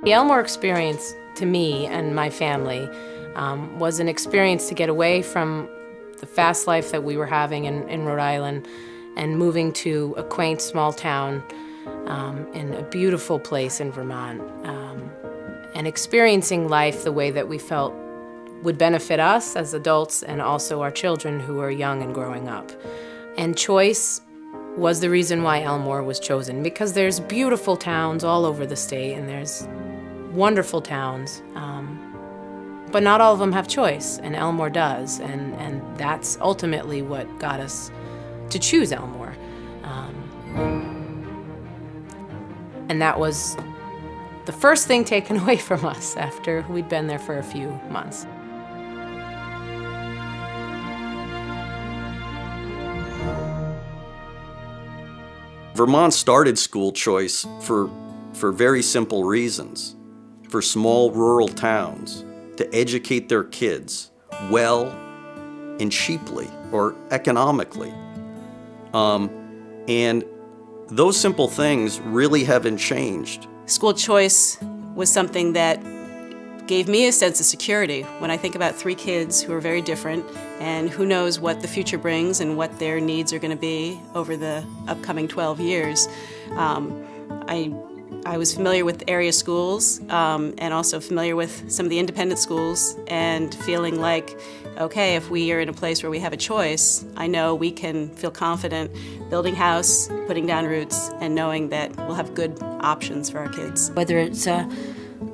The Elmore Experience, to me and my family, was an experience to get away from the fast life that we were having in Rhode Island and moving to a quaint small town in a beautiful place in Vermont, and experiencing life the way that we felt would benefit us as adults and also our children who are young and growing up. And choice was the reason why Elmore was chosen, because there's beautiful towns all over the state and there's wonderful towns, but not all of them have choice, and Elmore does, and that's ultimately what got us to choose Elmore. And that was the first thing taken away from us after we'd been there for a few months. Vermont started school choice for very simple reasons. For small rural towns to educate their kids well and cheaply or economically. And those simple things really haven't changed. School choice was something that gave me a sense of security when I think about three kids who are very different and who knows what the future brings and what their needs are going to be over the upcoming 12 years. I was familiar with area schools and also familiar with some of the independent schools, and feeling like, okay, if we are in a place where we have a choice, I know we can feel confident building house, putting down roots, and knowing that we'll have good options for our kids. Whether it's a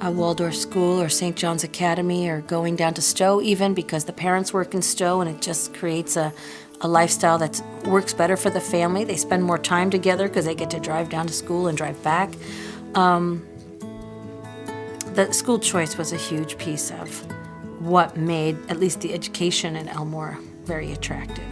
Waldorf school or St. John's Academy or going down to Stowe even, because the parents work in Stowe and it just creates a lifestyle that works better for the family. They spend more time together because they get to drive down to school and drive back. The school choice was a huge piece of what made at least the education in Elmore very attractive.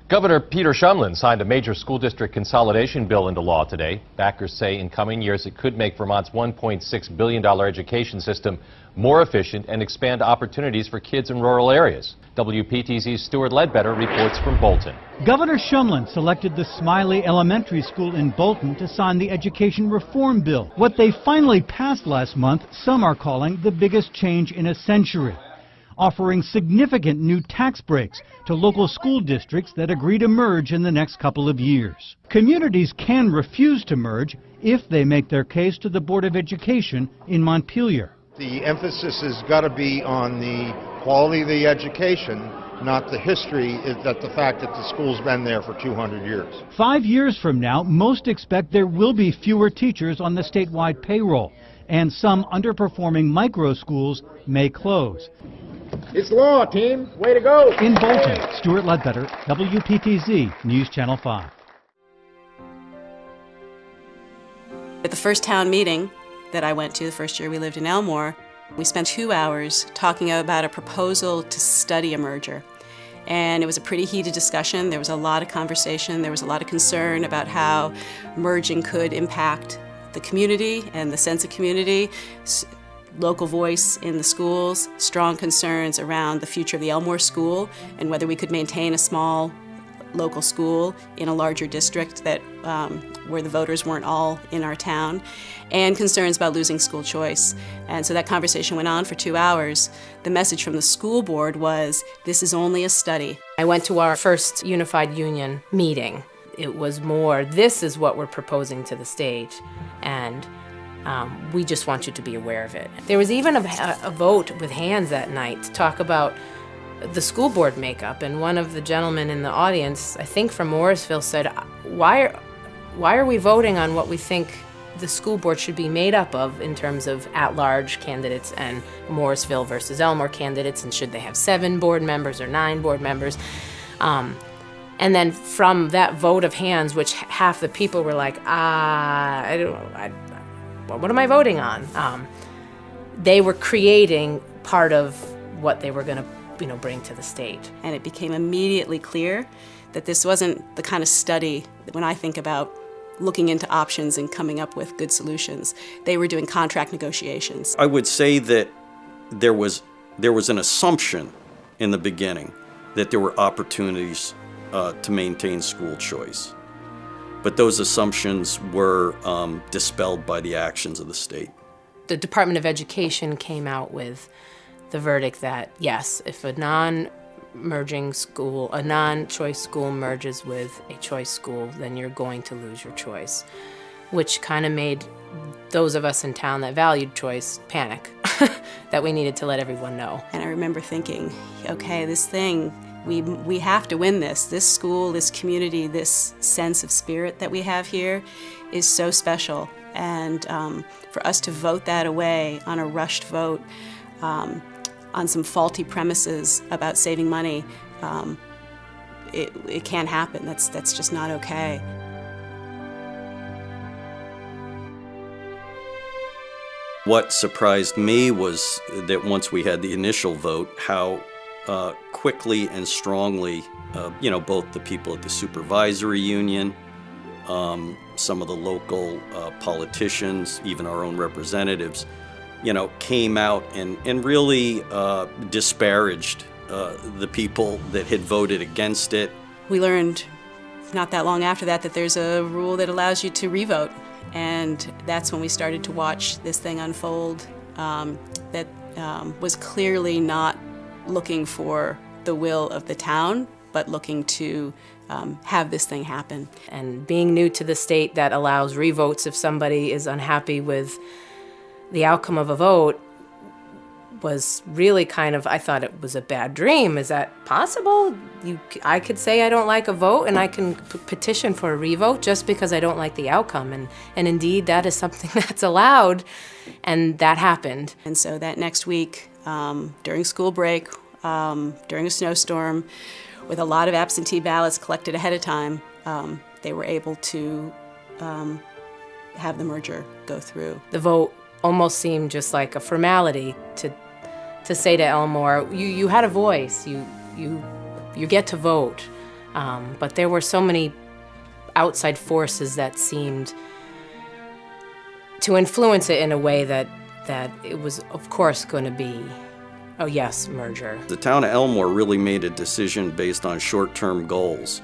Governor Peter Shumlin signed a major school district consolidation bill into law today. Backers say in coming years it could make Vermont's $1.6 billion education system more efficient and expand opportunities for kids in rural areas. WPTZ's Stuart Ledbetter reports from Bolton. Governor Shumlin selected the Smiley Elementary School in Bolton to sign the education reform bill. What they finally passed last month, some are calling the biggest change in a century, offering significant new tax breaks to local school districts that agree to merge in the next couple of years. Communities can refuse to merge if they make their case to the Board of Education in Montpelier. The emphasis has got to be on the quality of the education, not the history, that the fact that the school's been there for 200 years. 5 years from now, most expect there will be fewer teachers on the statewide payroll, and some underperforming micro schools may close. It's law, team. Way to go. In Bolton, Stuart Ledbetter, WPTZ News Channel 5. At the first town meeting that I went to, the first year we lived in Elmore, we spent 2 hours talking about a proposal to study a merger. And it was a pretty heated discussion. There was a lot of conversation. There was a lot of concern about how merging could impact the community and the sense of community. Local voice in the schools, strong concerns around the future of the Elmore School and whether we could maintain a small local school in a larger district that where the voters weren't all in our town, and concerns about losing school choice. And so that conversation went on for 2 hours. The message from the school board was, this is only a study. I went to our first Unified Union meeting. It was more, this is what we're proposing to the state, and we just want you to be aware of it. There was even a vote with hands that night to talk about the school board makeup, and one of the gentlemen in the audience, I think from Morrisville, said, why are we voting on what we think the school board should be made up of in terms of at-large candidates and Morrisville versus Elmore candidates, and should they have 7 board members or 9 board members? And then from that vote of hands, which half the people were like, what am I voting on? They were creating part of what they were going to bring to the state. And it became immediately clear that this wasn't the kind of study that when I think about looking into options and coming up with good solutions. They were doing contract negotiations. I would say that there was an assumption in the beginning that there were opportunities to maintain school choice. But those assumptions were dispelled by the actions of the state. The Department of Education came out with the verdict that, yes, if a non-merging school, a non-choice school merges with a choice school, then you're going to lose your choice, which kind of made those of us in town that valued choice panic, that we needed to let everyone know. And I remember thinking, okay, this thing, we have to win this. This school, this community, this sense of spirit that we have here is so special. And for us to vote that away on a rushed vote, on some faulty premises about saving money, it can't happen. That's just not okay. What surprised me was that once we had the initial vote, how quickly and strongly, both the people at the supervisory union, some of the local politicians, even our own representatives, came out and really disparaged the people that had voted against it. We learned not that long after that there's a rule that allows you to revote. And that's when we started to watch this thing unfold that was clearly not looking for the will of the town, but looking to have this thing happen. And being new to the state that allows revotes if somebody is unhappy with the outcome of a vote was really kind of, I thought it was a bad dream. Is that possible? I could say I don't like a vote and I can petition for a revote just because I don't like the outcome. And indeed, that is something that's allowed, and that happened. And so that next week, during school break, during a snowstorm, with a lot of absentee ballots collected ahead of time, they were able to have the merger go through. The vote almost seemed just like a formality to say to Elmore, you had a voice, you get to vote. But there were so many outside forces that seemed to influence it in a way that it was, of course, going to be, oh yes, merger. The town of Elmore really made a decision based on short-term goals.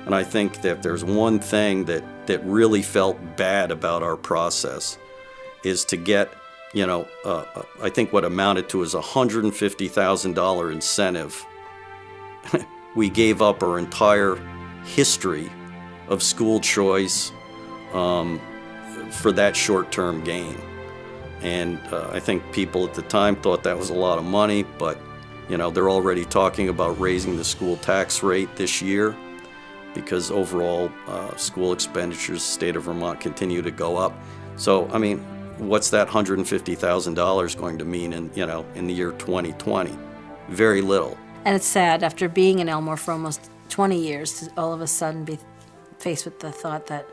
And I think that if there's one thing that really felt bad about our process is to get, I think what amounted to is a $150,000 incentive. We gave up our entire history of school choice for that short-term gain. And I think people at the time thought that was a lot of money, but they're already talking about raising the school tax rate this year because overall school expenditures in the state of Vermont continue to go up. So, I mean, what's that $150,000 going to mean in the year 2020? Very little. And it's sad, after being in Elmore for almost 20 years, to all of a sudden be faced with the thought that,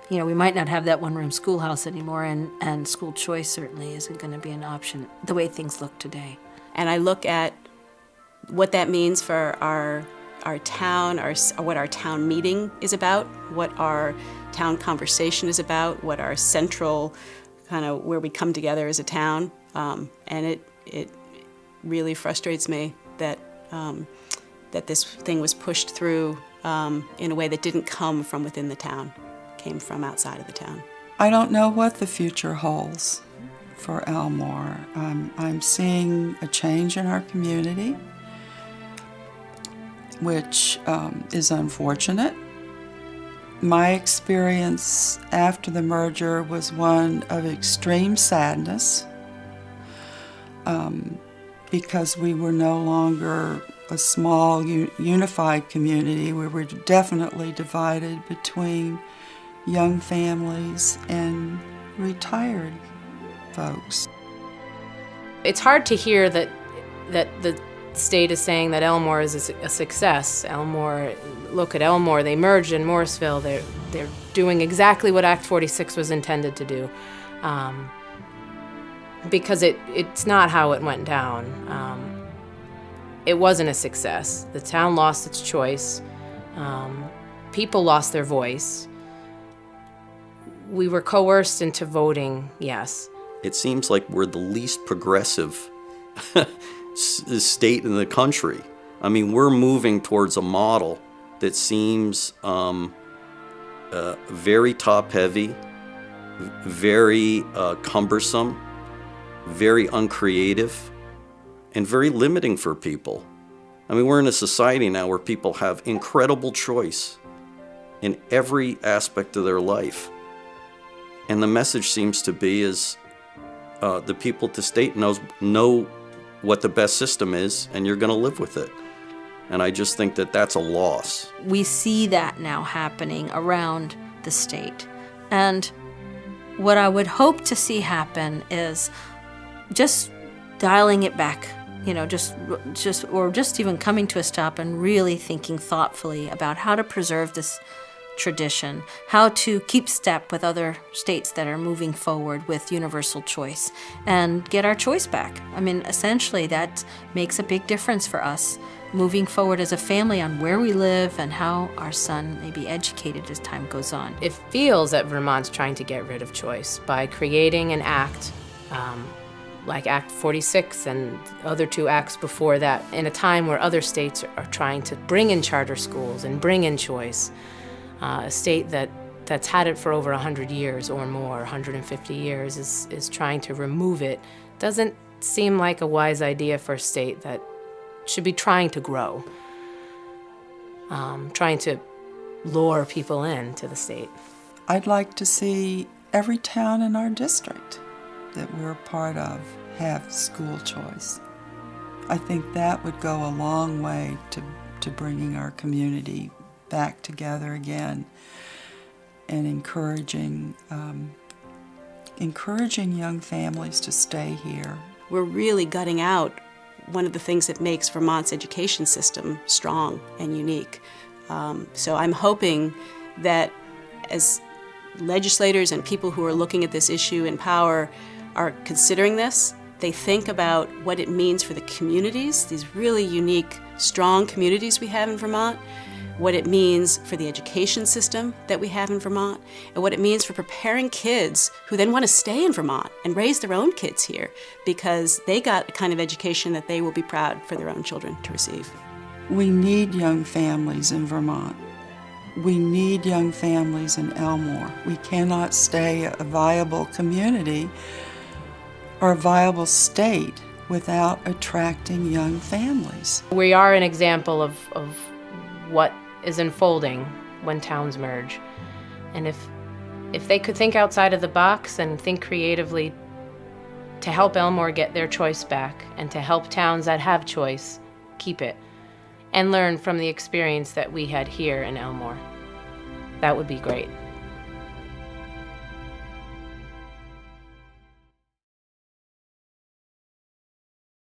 we might not have that one-room schoolhouse anymore, and school choice certainly isn't going to be an option the way things look today. And I look at what that means for our town, what our town meeting is about, what our town conversation is about, what our central kind of where we come together as a town, and it really frustrates me that this thing was pushed through in a way that didn't come from within the town, came from outside of the town. I don't know what the future holds for Elmore. I'm seeing a change in our community, which is unfortunate. My experience after the merger was one of extreme sadness because we were no longer a small, unified community. We were definitely divided between young families and retired folks. It's hard to hear that the state is saying that Elmore is a success. Elmore, look at Elmore, they merged in Morrisville. They're doing exactly what Act 46 was intended to do. Because it's not how it went down. It wasn't a success. The town lost its choice. People lost their voice. We were coerced into voting yes. It seems like we're the least progressive state in the country. I mean, we're moving towards a model that seems very top-heavy, very cumbersome, very uncreative, and very limiting for people. I mean, we're in a society now where people have incredible choice in every aspect of their life. And the message seems to be is the people at the state know what the best system is, and you're going to live with it. And I just think that that's a loss. We see that now happening around the state. And what I would hope to see happen is just dialing it back, just even coming to a stop and really thinking thoughtfully about how to preserve this tradition, how to keep step with other states that are moving forward with universal choice and get our choice back. I mean, essentially that makes a big difference for us moving forward as a family on where we live and how our son may be educated as time goes on. It feels that Vermont's trying to get rid of choice by creating an act like Act 46 and other two acts before that, in a time where other states are trying to bring in charter schools and bring in choice. A state that's had it for over 100 years or more, 150 years, is trying to remove it. Doesn't seem like a wise idea for a state that should be trying to grow, trying to lure people into the state. I'd like to see every town in our district that we're a part of have school choice. I think that would go a long way to bringing our community back together again and encouraging young families to stay here. We're really gutting out one of the things that makes Vermont's education system strong and unique. So I'm hoping that as legislators and people who are looking at this issue in power are considering this, they think about what it means for the communities, these really unique, strong communities we have in Vermont, what it means for the education system that we have in Vermont, and what it means for preparing kids who then want to stay in Vermont and raise their own kids here because they got a kind of education that they will be proud for their own children to receive. We need young families in Vermont. We need young families in Elmore. We cannot stay a viable community or a viable state without attracting young families. We are an example of what is unfolding when towns merge. And if they could think outside of the box and think creatively to help Elmore get their choice back and to help towns that have choice keep it and learn from the experience that we had here in Elmore, that would be great.